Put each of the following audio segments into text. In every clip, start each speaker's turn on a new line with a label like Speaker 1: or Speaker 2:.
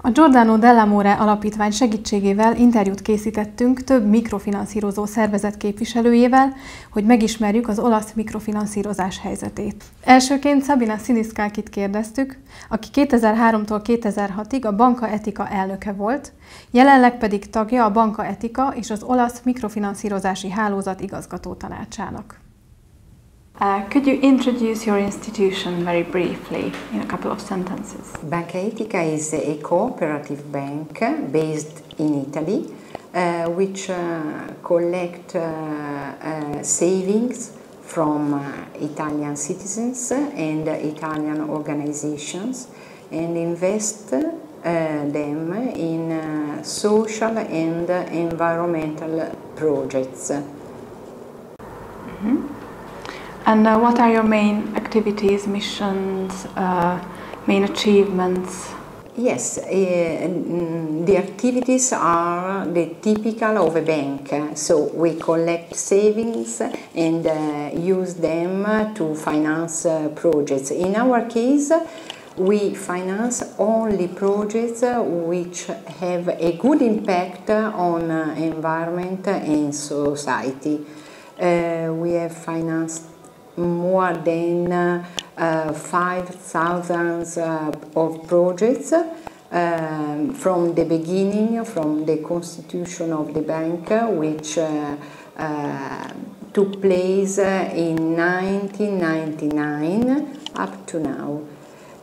Speaker 1: A Giordano dell'Amore alapítvány segítségével interjút készítettünk több mikrofinanszírozó szervezet képviselőjével, hogy megismerjük az olasz mikrofinanszírozás helyzetét. Elsőként Sabina Siniscalchit kérdeztük, aki 2003-tól 2006-ig a Banca Etica elnöke volt, jelenleg pedig tagja a Banca Etica és az olasz mikrofinanszírozási hálózat igazgatótanácsának. Could you introduce your institution very briefly in a couple of sentences?
Speaker 2: Banca Etica is a cooperative bank based in Italy, which collect savings from Italian citizens and Italian organizations and invest them in social and environmental projects.
Speaker 1: Mm-hmm. And what are your main activities, missions, main achievements?
Speaker 2: Yes, the activities are the typical of a bank. So we collect savings and use them to finance projects. In our case, we finance only projects which have a good impact on environment and society. We have financed more than 5,000 of projects from the beginning, from the constitution of the bank, which took place in 1999 up to now.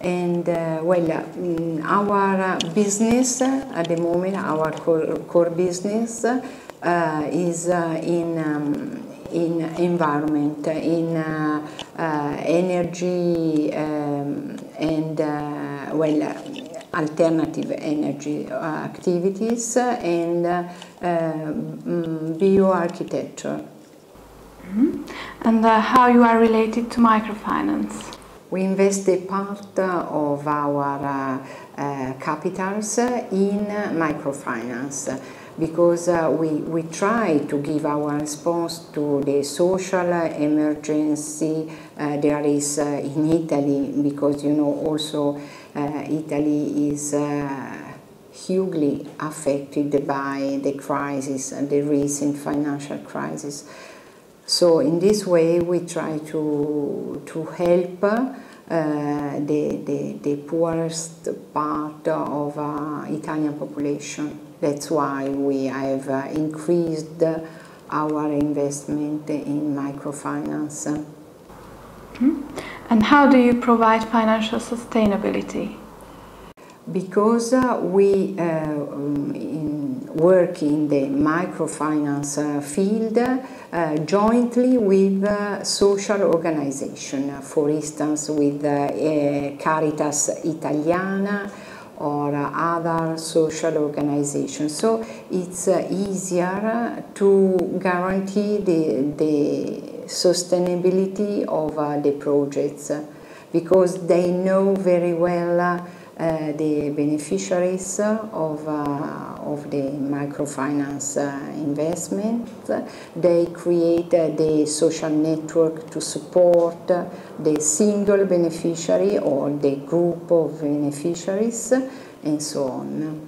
Speaker 2: And our business at the moment, our core business is in environment, in energy and alternative energy activities and bioarchitecture.
Speaker 1: Mm-hmm. And how you are related to microfinance?
Speaker 2: We invest a part of our capitals in microfinance, because we try to give our response to the social emergency there is in Italy, because you know also Italy is hugely affected by the crisis, the recent financial crisis. So in this way we try to help the poorest part of Italian population. That's why we have increased our investment in microfinance.
Speaker 1: Mm-hmm. And how do you provide financial sustainability?
Speaker 2: Because we work in the microfinance field jointly with social organizations, for instance with Caritas Italiana or other social organizations. So it's easier to guarantee the sustainability of the projects, because they know very well the beneficiaries of the microfinance investment. They create the social network to support the single beneficiary or the group of beneficiaries, and so on.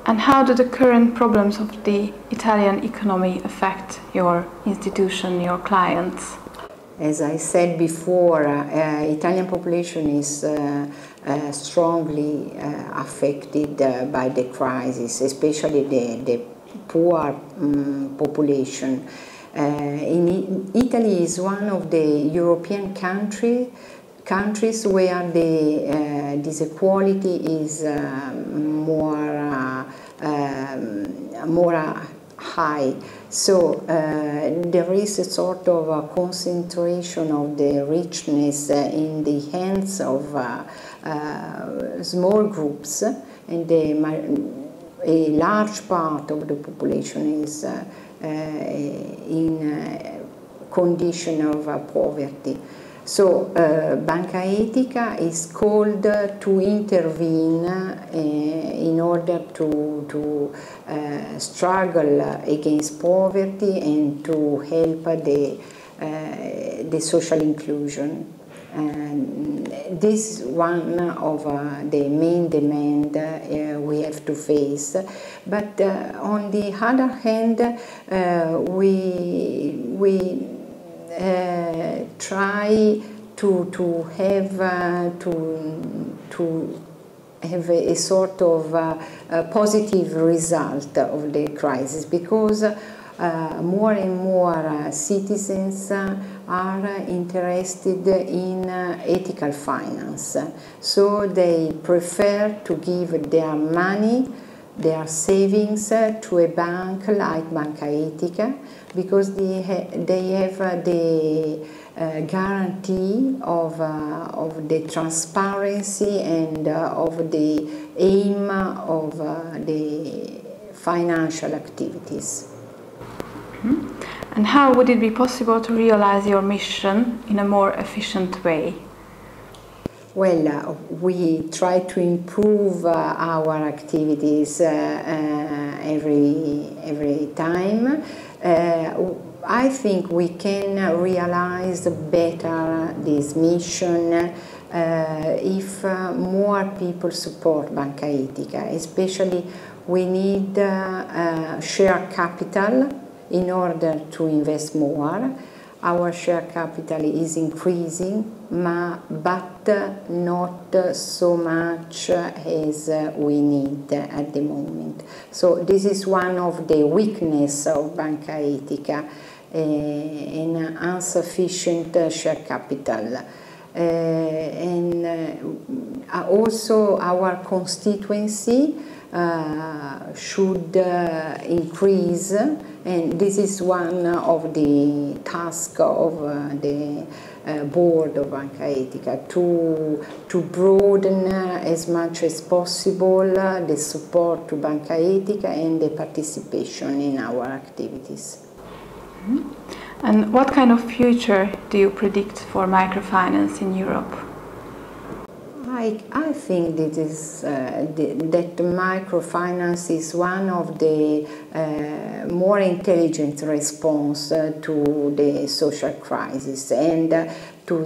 Speaker 1: And how do the current problems of the Italian economy affect your institution, your clients?
Speaker 2: As I said before, Italian population is strongly affected by the crisis, especially the poor population. Italy is one of the European countries where the disequality is more high. So there is a sort of a concentration of the richness in the hands of small groups, and a large part of the population is in condition of poverty. So Banca Etica is called to intervene in order to struggle against poverty and to help the social inclusion. This is one of the main demands we have to face. But on the other hand, we try to have a sort of a positive result of the crisis, because more and more citizens are interested in ethical finance. So they prefer to give their money, their savings to a bank like Banca Etica, because they have the guarantee of the transparency and of the aim of the financial activities.
Speaker 1: And how would it be possible to realize your mission in a more efficient way?
Speaker 2: Well, we try to improve our activities every time. I think we can realize better this mission if more people support Banca Etica. Especially, we need share capital in order to invest more. Our share capital is increasing, but not so much as we need at the moment. So this is one of the weaknesses of Banca Etica, an insufficient share capital. And also our constituency should increase, and this is one of the tasks of the board of Banca Etica, to broaden as much as possible the support to Banca Etica and the participation in our activities.
Speaker 1: And what kind of future do you predict for microfinance in Europe?
Speaker 2: I think that microfinance is one of the more intelligent response to the social crisis and to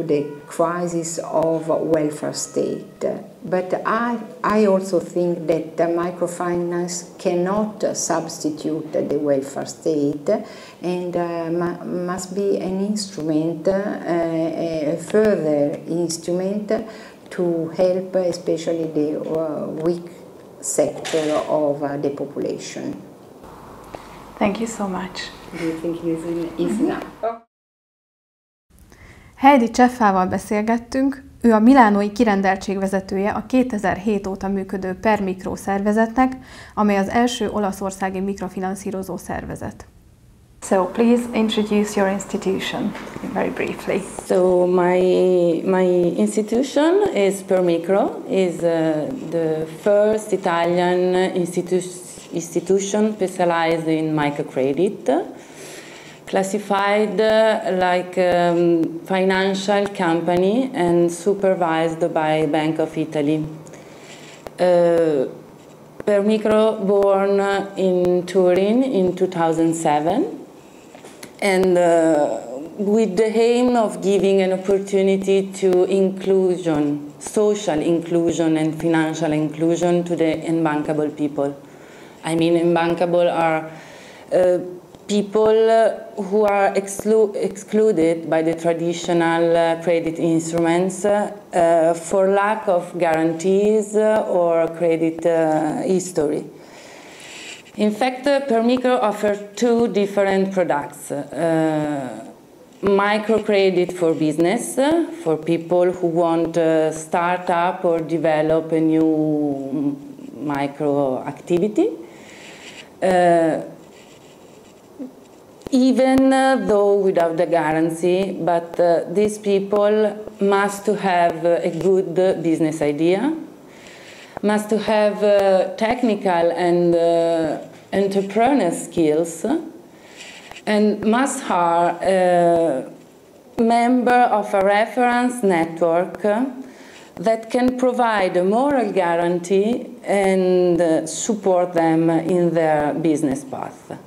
Speaker 2: the crisis of welfare state. But I also think that microfinance cannot substitute the welfare state, and must be an instrument, a further instrument to help especially the weak sector of the population.
Speaker 1: Thank you so much.
Speaker 2: Do you think it is enough?
Speaker 1: Heidi Ceffával beszélgettünk, ő a milánói kirendeltségvezetője a 2007 óta működő PerMicro szervezetnek, amely az első olaszországi mikrofinanszírozó szervezet. So please introduce your institution very briefly.
Speaker 3: So my institution is PerMicro, is the first Italian institution specialized in microcredit, classified like financial company and supervised by Bank of Italy. PerMicro born in Turin in 2007, and with the aim of giving an opportunity to inclusion, social inclusion and financial inclusion to the unbankable people. I mean, unbankable are people who are excluded by the traditional credit instruments for lack of guarantees or credit history. In fact, PerMicro offers two different products. Microcredit for business, for people who want to start up or develop a new micro activity. Even though without the guarantee, but these people must to have a good business idea, must to have technical and entrepreneurial skills, and must are a member of a reference network that can provide a moral guarantee and support them in their business path.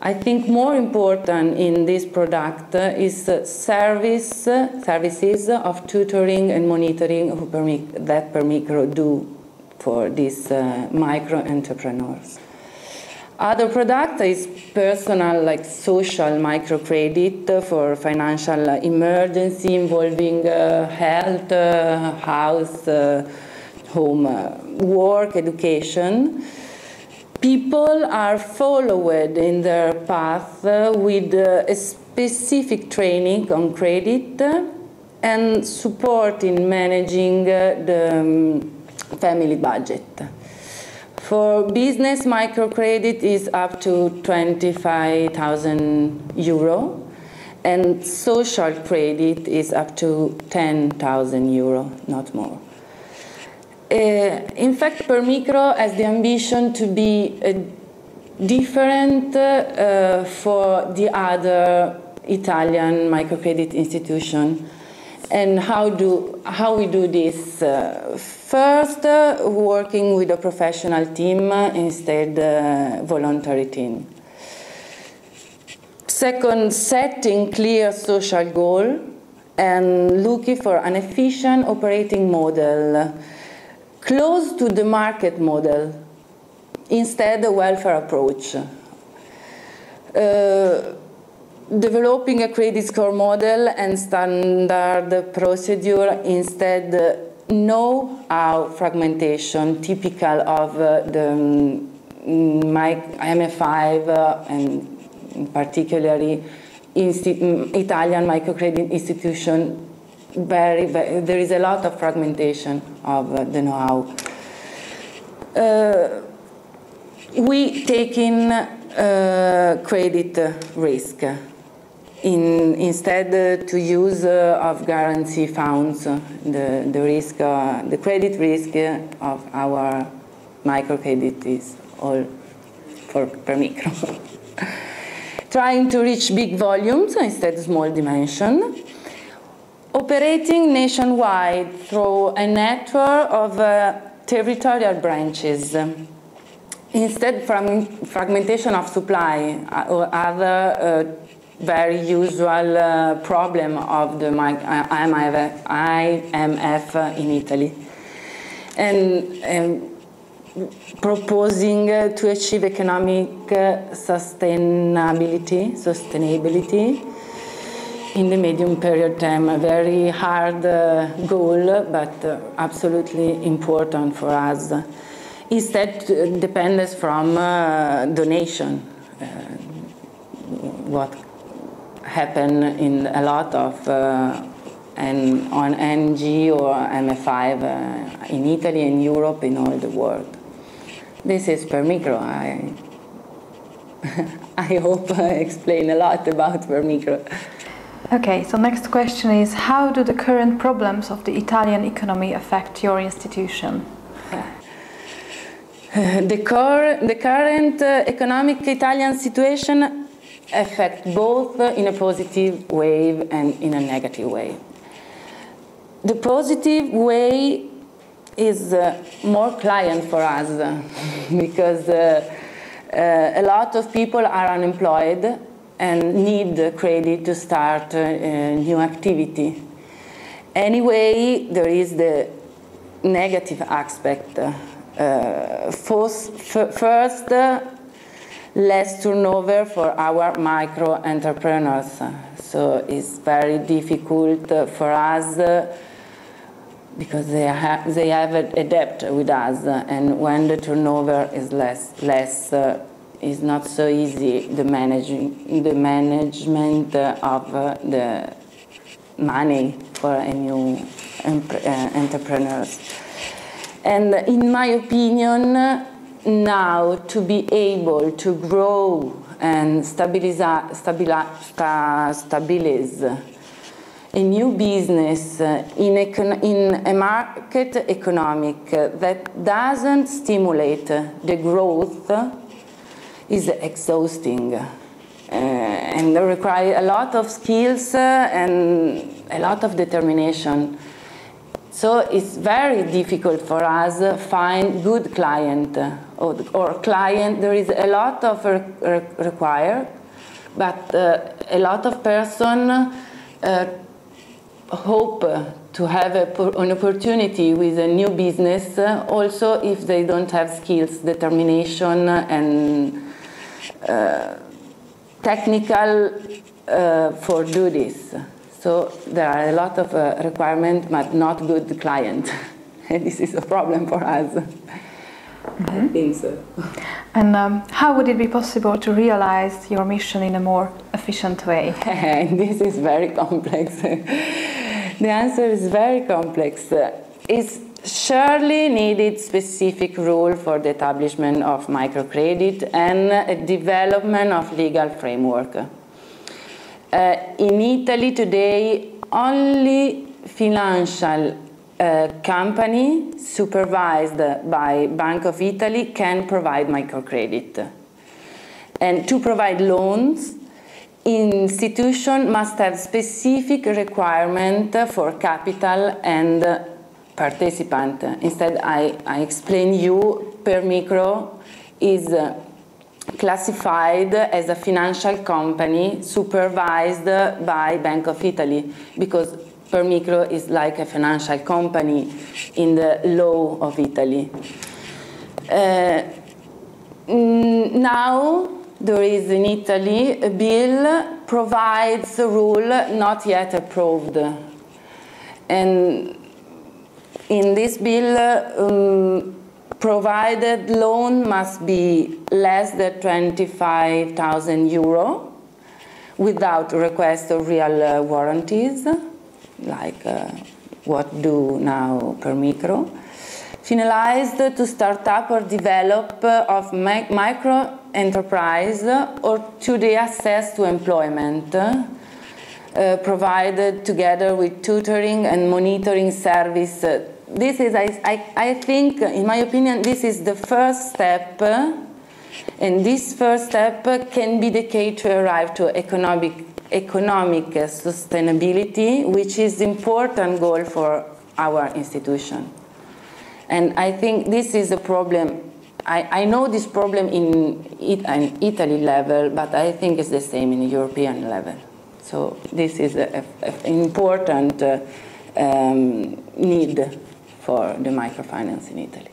Speaker 3: I think more important in this product is services of tutoring and monitoring that PerMicro do for these micro entrepreneurs. Other product is personal, like social microcredit for financial emergency involving health, house, home, work, education. People are followed in their path with a specific training on credit and support in managing the family budget. For business, microcredit is up to 25,000 euro, and social credit is up to 10,000 euro, not more. In fact, PerMicro has the ambition to be different for the other Italian microcredit institution. And how we do this? First, working with a professional team instead voluntary team. Second, setting clear social goal and looking for an efficient operating model close to the market model, instead a welfare approach. Developing a credit score model and standard procedure, instead know-how fragmentation typical of the MF5 and particularly Italian microcredit institution. There is a lot of fragmentation of the know-how. We take in credit risk instead to use of guarantee funds. The credit risk of our microcredit is all for PerMicro. Trying to reach big volumes instead small dimension. Operating nationwide through a network of territorial branches. Instead, fragmentation of supply or other very usual problem of the IMF in Italy. And proposing to achieve economic sustainability in the medium period term, a very hard goal, but absolutely important for us. Instead, depends from donation. What happened in a lot of on ENG or MF5 in Italy, in Europe, in all the world. This is PerMicro. I hope I explain a lot about PerMicro.
Speaker 1: Okay, so next question is, how do the current problems of the Italian economy affect your institution?
Speaker 3: The current economic Italian situation affects both in a positive way and in a negative way. The positive way is more client for us because a lot of people are unemployed and need credit to start a new activity. Anyway, there is the negative aspect. First, less turnover for our micro entrepreneurs. So it's very difficult for us because they have a debt with us, and when the turnover is less, it's not so easy the management of the money for a new entrepreneurs. And in my opinion, now to be able to grow and stabilize a new business in a market economic that doesn't stimulate the growth is exhausting and require a lot of skills and a lot of determination. So it's very difficult for us to find good client or client. There is a lot of required, but a lot of person hope to have an opportunity with a new business, also if they don't have skills, determination, and technical for do this. So there are a lot of requirements, but not good client. And this is a problem for us. I think so.
Speaker 1: And how would it be possible to realize your mission in a more efficient way?
Speaker 3: This is very complex. The answer is very complex. It's surely needed specific rule for the establishment of microcredit and a development of legal framework. In Italy today, only financial company supervised by Bank of Italy can provide microcredit. And to provide loans, institution must have specific requirement for capital and participant. Instead, I explain you, PerMicro is classified as a financial company supervised by Bank of Italy, because PerMicro is like a financial company in the law of Italy. Now there is in Italy a bill provides a rule not yet approved, and in this bill provided loan must be less than 25,000 euro without request of real warranties, like what do now PerMicro. Finalized to start up or develop of micro enterprise or to the access to employment, provided together with tutoring and monitoring service. This is, I think, in my opinion, this is the first step, and this first step can be the key to arrive to economic sustainability, which is an important goal for our institution. And I think this is a problem. I know this problem in Italy level, but I think it's the same in European level. So this is an important need for the microfinance in Italy.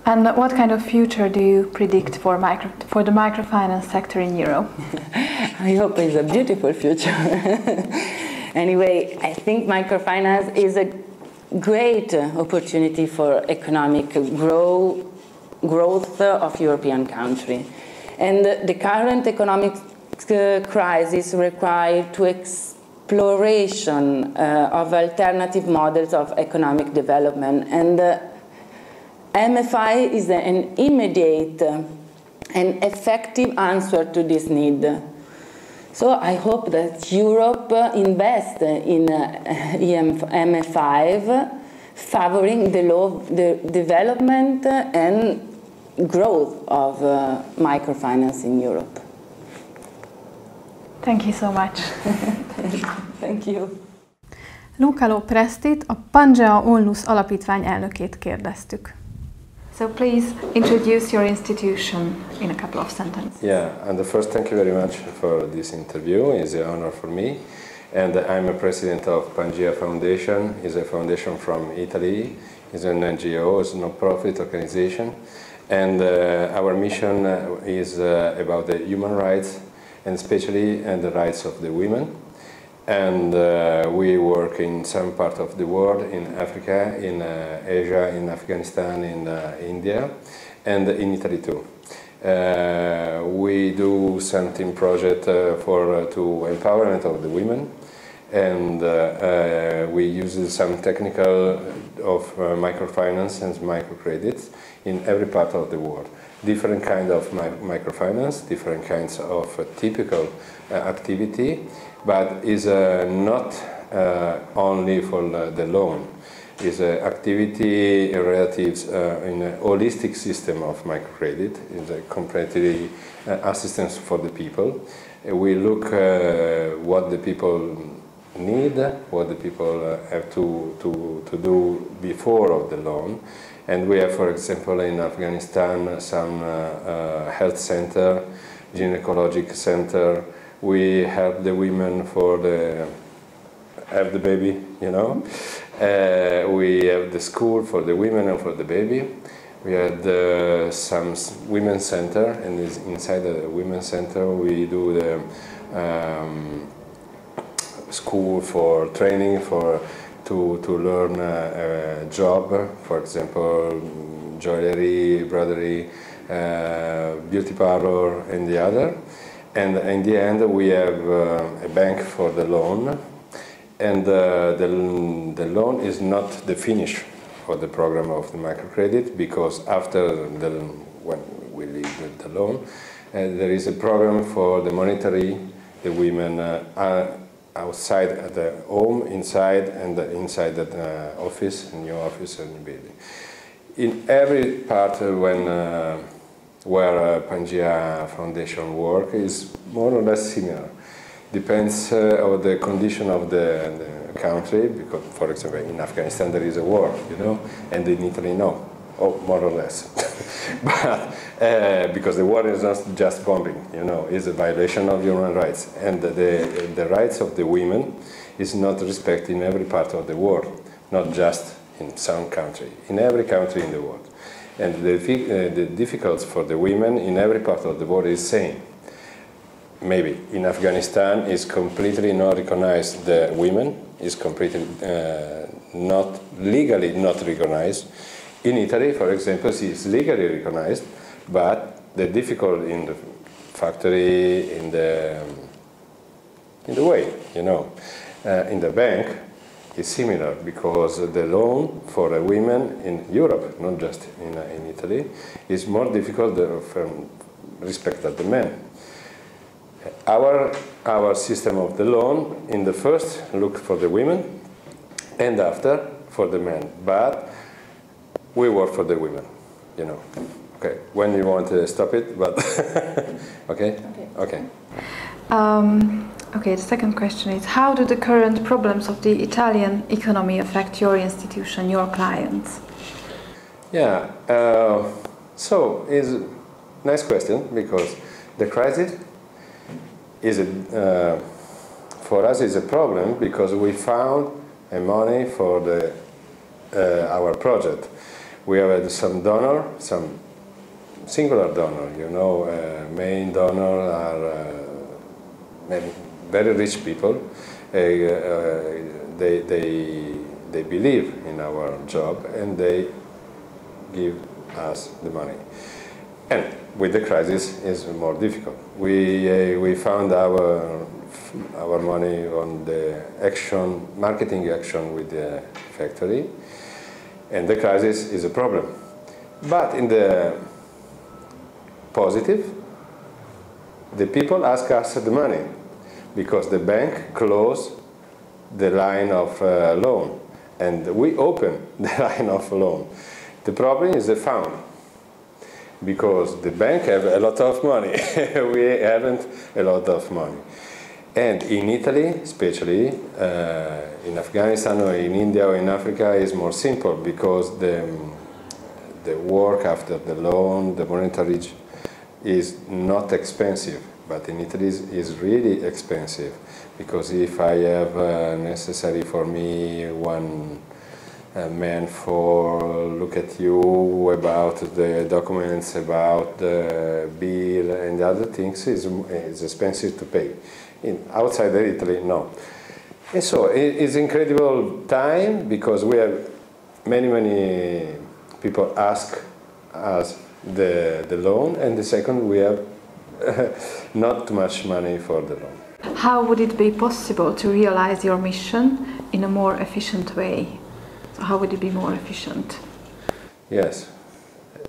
Speaker 1: And what kind of future do you predict for the microfinance sector in Europe?
Speaker 3: I hope it's a beautiful future. Anyway, I think microfinance is a great opportunity for economic growth of European country. And the current economic crisis requires to exploration of alternative models of economic development, and MFI is an immediate and effective answer to this need. So I hope that Europe invests in MFI, favoring the development and growth of microfinance in Europe.
Speaker 1: Thank you so much.
Speaker 3: Thank you.
Speaker 1: Luca Lo Prestit, a Pangea Onlus alapítvány elnökét kérdeztük. So please introduce your institution in a couple of sentences.
Speaker 4: Yeah, and first, thank you very much for this interview. It's an honor for me. And I'm a president of Pangea Foundation. It's a foundation from Italy. It's an NGO, it's a non-profit organization. And our mission is about the human rights, and especially the rights of the women. And we work in some part of the world, in Africa, in Asia, in Afghanistan, in India, and in Italy too. We do something project to empowerment of the women, and we use some technical of microfinance and microcredits in every part of the world. Different kind of microfinance, different kinds of typical activity, but is not only for the loan. Is an activity relative in a holistic system of microcredit. Is a completely assistance for the people. We look what the people need, what the people have to do before of the loan. And we have, for example, in Afghanistan, some health center, gynecologic center. We help the women for have the baby, you know. We have the school for the women and for the baby. We had some women's center, and inside the women's center we do the school for training to learn a job, for example, joinery, embroidery, beauty parlor, and the other. And in the end, we have a bank for the loan, and the loan is not the finish for the program of the microcredit, because after when we leave with the loan, there is a program for the monetary. The women are outside at the home, inside, and inside the office, new office and building. In every part where Pangea Foundation work is more or less similar. Depends on the condition of the country, because, for example, in Afghanistan there is a war, you know, and in Italy no, more or less. But because the war is not just bombing, you know, it's a violation of human rights, and the rights of the women is not respected in every part of the world, not just in some country, in every country in the world. And the difficulties for the women in every part of the world is same. Maybe in Afghanistan is completely not recognized, the women is completely not legally not recognized. In Italy, for example, she is legally recognized, but the difficulty in the factory, in the way, you know, in the bank is similar, because the loan for a women in Europe, not just in Italy, is more difficult from respect to the men. Our system of the loan, in the first, look for the women, and after for the men. But we work for the women, you know. Okay, when you want to stop it, but okay? Okay.
Speaker 1: Okay, the second question is, how do the current problems of the Italian economy affect your institution, your clients?
Speaker 4: Yeah, so it's a nice question, because the crisis is for us is a problem, because we found money for our project. We have had some donor, some singular donor, you know, main donor are maybe very rich people. They believe in our job, and they give us the money. And with the crisis, it's more difficult. We found our money on the marketing action with the factory, and the crisis is a problem. But in the positive, the people ask us the money, because the bank closed the line of loan, and we open the line of loan. The problem is the fund, because the bank have a lot of money. We haven't a lot of money. And in Italy, especially in Afghanistan or in India or in Africa, is more simple, because the work after the loan, the monetary, is not expensive. But in Italy is really expensive, because if I have necessary for me one man for look at you about the documents, about the bill and other things, is expensive to pay. Outside Italy, no. And so it's incredible time, because we have many people ask us the loan, and the second, we have not too much money for the loan.
Speaker 1: How would it be possible to realize your mission in a more efficient way? So how would it be more efficient?
Speaker 4: Yes,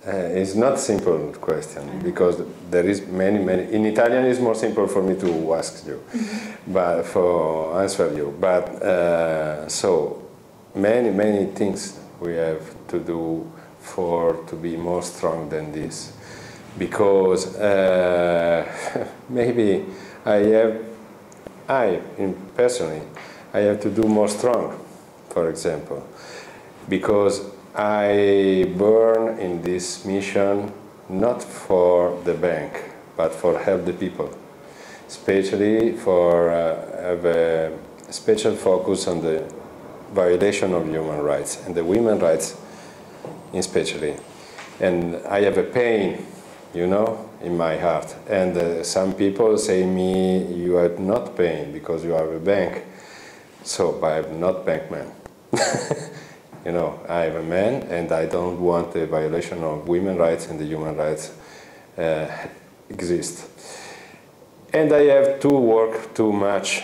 Speaker 4: it's not a simple question, because there is many. In Italian, it's more simple for me to ask you, but for answer you. But so many things we have to do to be more strong than this. Because maybe personally, I have to do more strong, for example, because I burn in this mission not for the bank, but for help the people, especially for have a special focus on the violation of human rights and the women's rights especially. And I have a pain, you know, in my heart. And some people say me, you have not pain because you are a bank. So, but I'm not bank man. You know, I am a man and I don't want the violation of women's rights and the human rights exist. And I have to work too much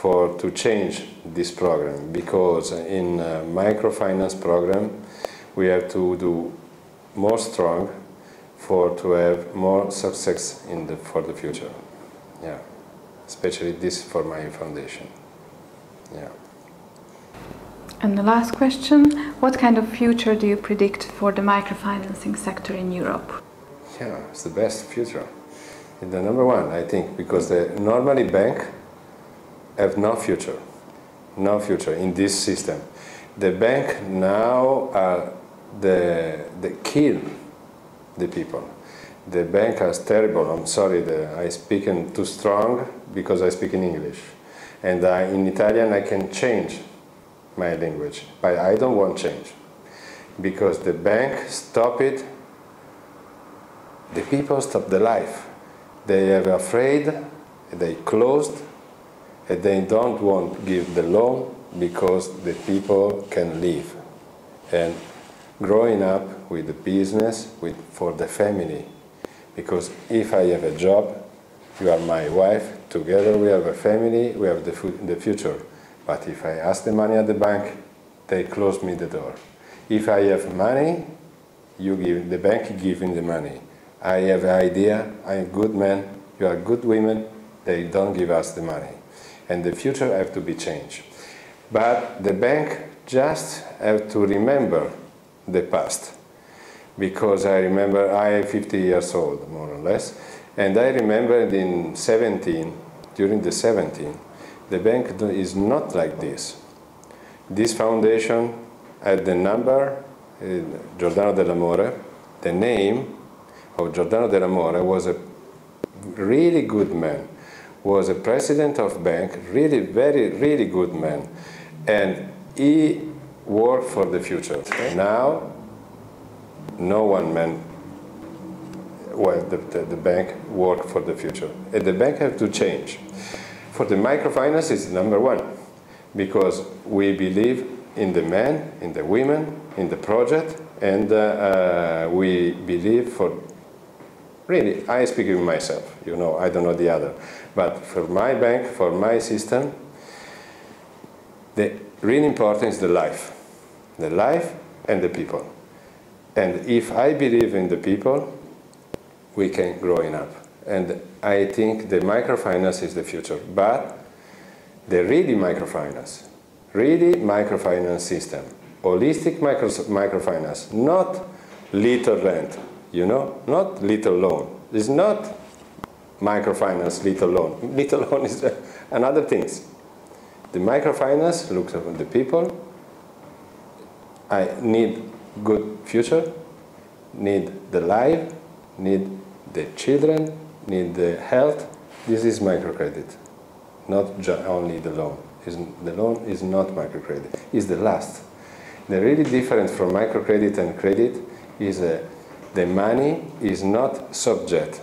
Speaker 4: to change this program, because in microfinance program we have to do more strong to have more success for the future. Yeah, especially this for my foundation. Yeah.
Speaker 1: And the last question, what kind of future do you predict for the microfinancing sector in Europe?
Speaker 4: Yeah, it's the best future. It's the number one, I think, because the normally bank have no future in this system. The bank now are the kill the people. The bank is terrible. I'm sorry, I speak too strong because I speak in English. And in Italian I can change my language, but I don't want change. Because the bank stop it, the people stop the life. They are afraid, they closed, and they don't want to give the loan because the people can live. And growing up with the business, for the family. Because if I have a job, you are my wife, together we have a family, we have the future. But if I ask the money at the bank, they close me the door. If I have money, the bank giving the money. I have an idea, I'm a good man, you are good women, they don't give us the money. And the future have to be changed. But the bank just have to remember the past. Because I remember, I am 50 years old, more or less, and I remember during the 17, the bank is not like this. This foundation had the number, Giordano dell'Amore, the name of Giordano dell'Amore was a really good man, was a president of bank, really, really good man, and he worked for the future. Now, no one man, well, the bank work for the future. And the bank have to change. For the microfinance, it's number one, because we believe in the men, in the women, in the project, and we believe really, I speak with myself, you know, I don't know the other. But for my bank, for my system, the really important is the life and the people. And if I believe in the people, we can grow up. And I think the microfinance is the future. But the really microfinance system, holistic microfinance, not little rent, you know, not little loan. It's not microfinance, little loan. Little loan is another things. The microfinance looks at the people. I need good future, need the life, need the children, need the health. This is microcredit, not only the loan. The loan is not microcredit, it's the last. The really difference from microcredit and credit is the money is not subject,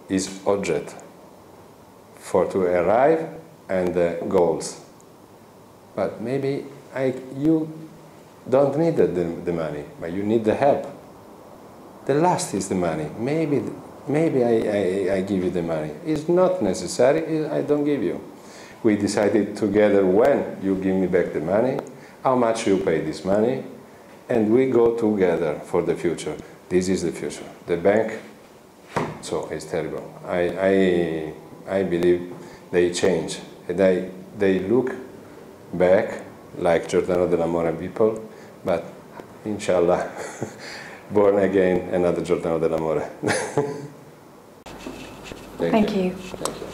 Speaker 4: is object to arrive and goals. But maybe you don't need the money, but you need the help. The last is the money. Maybe I give you the money. It's not necessary, I don't give you. We decided together when you give me back the money, how much you pay this money, and we go together for the future. This is the future. The bank, so it's terrible. I believe they change. They look back like Giordano dell'Amore people, but inshallah, born again, another Giordano dell'Amore.
Speaker 1: Thank you.
Speaker 4: Thank you.